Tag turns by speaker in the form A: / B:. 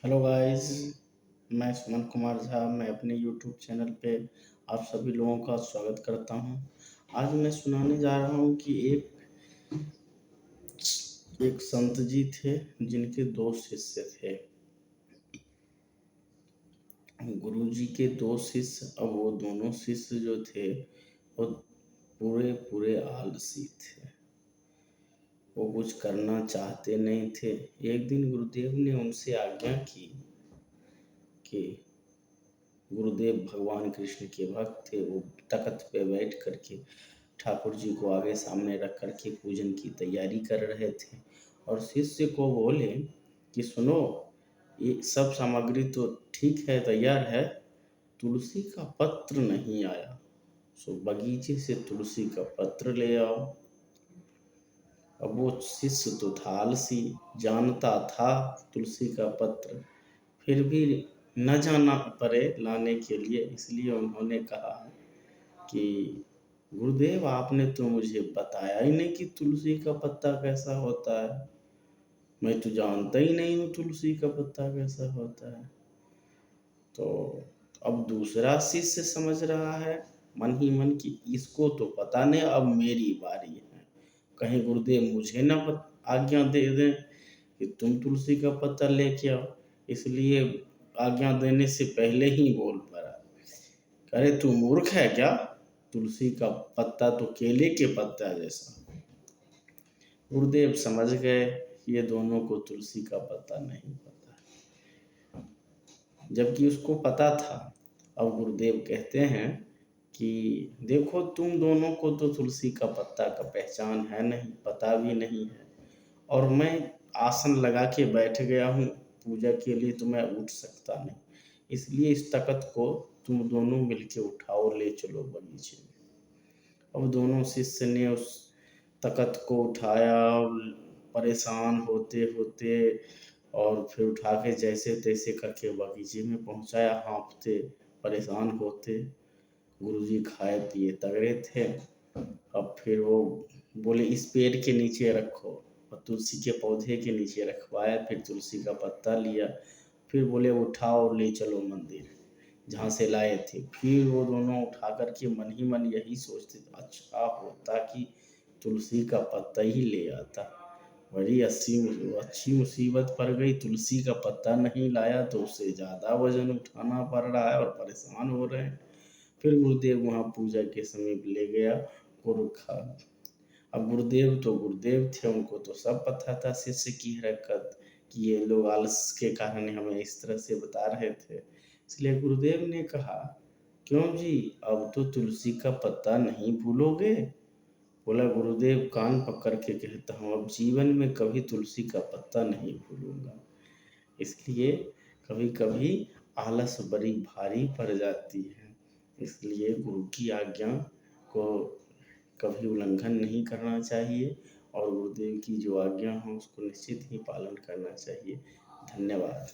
A: Hello guys. मैं सुमन कुमार झा। मैं अपने यूट्यूब चैनल पे आप सभी लोगों का स्वागत करता हूं। आज मैं सुनाने जा रहा हूं कि एक संत जी थे जिनके दो शिष्य थे। गुरु जी के दो शिष्य। अब वो दोनों शिष्य जो थे वो पूरे पूरे आलसी थे। वो कुछ करना चाहते नहीं थे। एक दिन गुरुदेव ने उनसे आज्ञा की कि गुरुदेव भगवान कृष्ण के भक्त थे। वो तख्त पे बैठ करके ठाकुर जी को आगे सामने रख करके पूजन की तैयारी कर रहे थे और शिष्य को बोले कि सुनो, ये सब सामग्री तो ठीक है, तैयार है, तुलसी का पत्र नहीं आया, सो बगीचे से तुलसी का पत्र ले आओ। अब वो शिष्य तो था आलसी, जानता था तुलसी का पत्र, फिर भी न जाना पड़े लाने के लिए, इसलिए उन्होंने कहा कि गुरुदेव आपने तो मुझे बताया ही नहीं कि तुलसी का पत्ता कैसा होता है। मैं तो जानता ही नहीं हूँ तुलसी का पत्ता कैसा होता है। तो अब दूसरा शिष्य समझ रहा है मन ही मन कि इसको तो पता नहीं, अब मेरी बारी है, कहीं गुरुदेव मुझे ना आज्ञा दे दें कि तुम तुलसी का पत्ता लेके आओ, इसलिए आज्ञा देने से पहले ही बोल पड़ा, अरे तू मूर्ख है क्या, तुलसी का पत्ता तो केले के पत्ता जैसा। गुरुदेव समझ गए ये दोनों को तुलसी का पत्ता नहीं पता, जबकि उसको पता था। अब गुरुदेव कहते हैं कि देखो, तुम दोनों को तो तुलसी का पत्ता का पहचान है नहीं, पता भी नहीं है, और मैं आसन लगा के बैठ गया हूँ पूजा के लिए, तो मैं उठ सकता नहीं, इसलिए इस तख्त को तुम दोनों मिलके उठाओ, ले चलो बगीचे में। अब दोनों शिष्य ने उस तख्त को उठाया और परेशान होते होते और फिर उठा के जैसे तैसे करके बगीचे में पहुंचाया, हाँफते परेशान होते। गुरुजी खाए पिए तगड़े थे। अब फिर वो बोले इस पेड़ के नीचे रखो, और तुलसी के पौधे के नीचे रखवाया, फिर तुलसी का पत्ता लिया, फिर बोले उठाओ ले चलो मंदिर जहाँ से लाए थे। फिर वो दोनों उठा कर के मन ही मन यही सोचते, अच्छा होता कि तुलसी का पत्ता ही ले आता, बड़ी अच्छी मुसीबत पड़ गई, तुलसी का पत्ता नहीं लाया तो उससे ज़्यादा वजन उठाना पड़ रहा है और परेशान हो रहे हैं। फिर गुरुदेव वहाँ पूजा के समीप ले गया और रखा। अब गुरुदेव तो गुरुदेव थे, उनको तो सब पता था शिष्य की हरकत, कि ये लोग आलस के कारण हमें इस तरह से बता रहे थे। इसलिए गुरुदेव ने कहा, क्यों जी, अब तो तुलसी का पत्ता नहीं भूलोगे? बोला, गुरुदेव कान पकड़ के कहता हूँ, अब जीवन में कभी तुलसी का पत्ता नहीं भूलूंगा। इसलिए कभी कभी आलस बड़ी भारी पड़ जाती है, इसलिए गुरु की आज्ञा को कभी उल्लंघन नहीं करना चाहिए और गुरुदेव की जो आज्ञा हो उसको निश्चित ही पालन करना चाहिए। धन्यवाद।